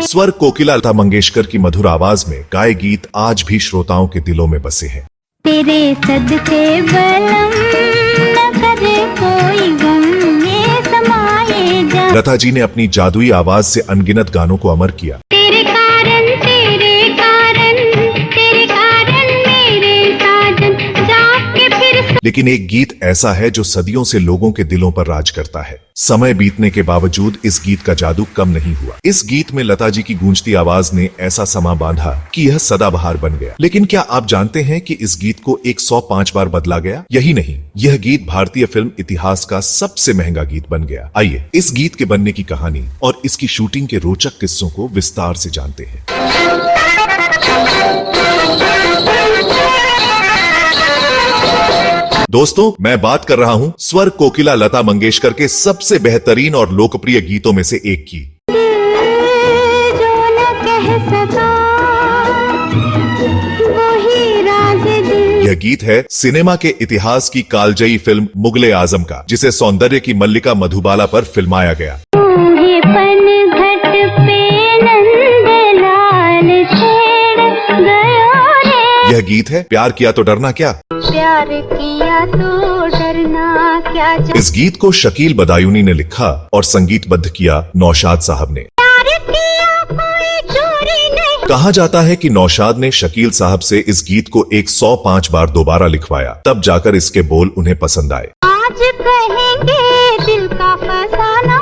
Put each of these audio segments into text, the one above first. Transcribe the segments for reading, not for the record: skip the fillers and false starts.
स्वर कोकिला लता मंगेशकर की मधुर आवाज में गाए गीत आज भी श्रोताओं के दिलों में बसे हैं। तेरे सदके बलम न करे कोई गम, ये समाए जा। लता जी ने अपनी जादुई आवाज से अनगिनत गानों को अमर किया। तेरे कारण मेरे साजन जाके फिर। लेकिन एक गीत ऐसा है जो सदियों से लोगों के दिलों पर राज करता है। समय बीतने के बावजूद इस गीत का जादू कम नहीं हुआ। इस गीत में लता जी की गूंजती आवाज ने ऐसा समा बांधा कि यह सदाबहार बन गया। लेकिन क्या आप जानते हैं कि इस गीत को 105 बार बदला गया? यही नहीं, यह गीत भारतीय फिल्म इतिहास का सबसे महंगा गीत बन गया। आइए इस गीत के बनने की कहानी और इसकी शूटिंग के रोचक किस्सों को विस्तार से जानते हैं। दोस्तों, मैं बात कर रहा हूं स्वर कोकिला लता मंगेशकर के सबसे बेहतरीन और लोकप्रिय गीतों में से एक की। जो न कह सका वही राज दिल। यह गीत है सिनेमा के इतिहास की कालजयी फिल्म मुगले आजम का, जिसे सौंदर्य की मल्लिका मधुबाला पर फिल्माया गया। यह गीत है प्यार किया तो डरना क्या। प्यार किया तो डरना क्या। इस गीत को शकील बदायूनी ने लिखा और संगीतबद्ध किया नौशाद साहब ने। प्यार किया कोई चोरी नहीं। कहा जाता है कि नौशाद ने शकील साहब से इस गीत को 105 बार दोबारा लिखवाया, तब जाकर इसके बोल उन्हें पसंद आए। आज कहेंगे दिल का फसाना।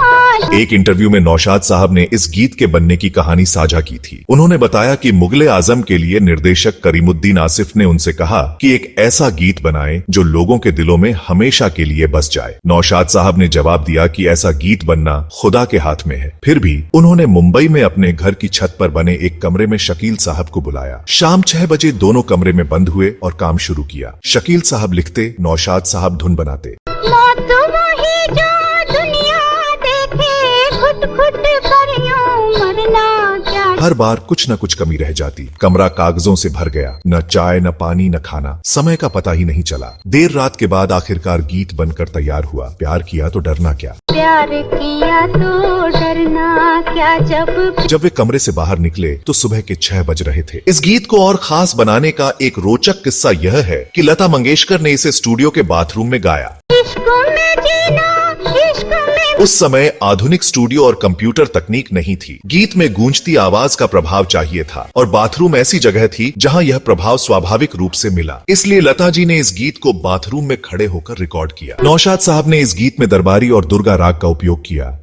एक इंटरव्यू में नौशाद साहब ने इस गीत के बनने की कहानी साझा की थी। उन्होंने बताया कि मुगले आजम के लिए निर्देशक करीमुद्दीन आसिफ ने उनसे कहा कि एक ऐसा गीत बनाएं जो लोगों के दिलों में हमेशा के लिए बस जाए। नौशाद साहब ने जवाब दिया कि ऐसा गीत बनना खुदा के हाथ में है। फिर भी उन्होंने मुंबई में अपने घर की छत पर बने एक कमरे में शकील साहब को बुलाया। शाम 6 बजे दोनों कमरे में बंद हुए और काम शुरू किया। शकील साहब लिखते, नौशाद साहब धुन बनाते। मौत वही जो दुनिया देखे, खुद कर यूं मरना क्या। हर बार कुछ न कुछ कमी रह जाती। कमरा कागजों से भर गया, न चाय न पानी न खाना। समय का पता ही नहीं चला। देर रात के बाद आखिरकार गीत बनकर तैयार हुआ। प्यार किया तो डरना क्या। प्यार किया तो डरना क्या। जब वे कमरे से बाहर निकले तो सुबह के 6 बज रहे थे। इस गीत को और खास बनाने का एक रोचक किस्सा यह है कि लता मंगेशकर ने इसे स्टूडियो के बाथरूम में गाया। उस समय आधुनिक स्टूडियो और कंप्यूटर तकनीक नहीं थी। गीत में गूंजती आवाज का प्रभाव चाहिए था और बाथरूम ऐसी जगह थी जहां यह प्रभाव स्वाभाविक रूप से मिला। इसलिए लता जी ने इस गीत को बाथरूम में खड़े होकर रिकॉर्ड किया। नौशाद साहब ने इस गीत में दरबारी और दुर्गा राग का उपयोग किया।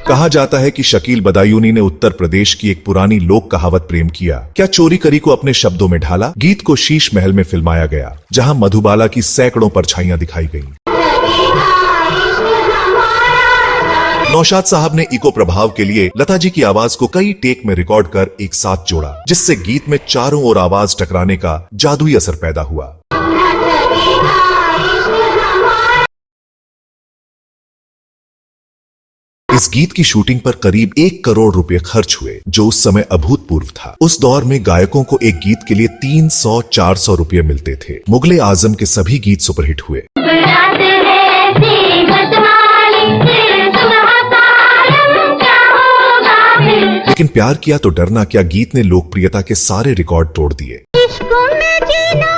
कहा जाता है कि शकील बदायूनी ने उत्तर प्रदेश की एक पुरानी लोक कहावत प्रेम किया क्या चोरी करी को अपने शब्दों में ढाला। गीत को शीश महल में फिल्माया गया, जहां मधुबाला की सैकड़ों परछाइयां दिखाई गईं। नौशाद साहब ने इको प्रभाव के लिए लता जी की आवाज को कई टेक में रिकॉर्ड कर एक साथ जोड़ा, जिससे गीत में चारों ओर आवाज टकराने का जादुई असर पैदा हुआ। इस गीत की शूटिंग पर करीब 1 करोड़ रुपए खर्च हुए, जो उस समय अभूतपूर्व था। उस दौर में गायकों को एक गीत के लिए 300-400 रुपए मिलते थे। मुगले आजम के सभी गीत सुपरहिट हुए। लेकिन प्यार किया तो डरना क्या गीत ने लोकप्रियता के सारे रिकॉर्ड तोड़ दिए। इश्क में जीना,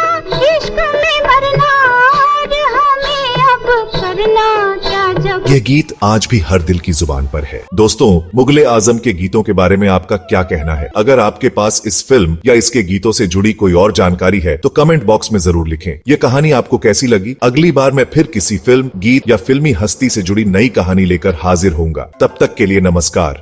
इश्क में मरना, और हमें अब करना क्या। जब यह गीत आज भी हर दिल की जुबान पर है। दोस्तों, मुगले आजम के गीतों के बारे में आपका क्या कहना है? अगर आपके पास इस फिल्म या इसके गीतों से जुड़ी कोई और जानकारी है तो कमेंट बॉक्स में जरूर लिखें। यह कहानी आपको कैसी लगी? अगली बार मैं फिर किसी फिल्म, गीत या फिल्मी हस्ती से जुड़ी नई कहानी लेकर हाजिर होऊंगा। तब तक के लिए नमस्कार।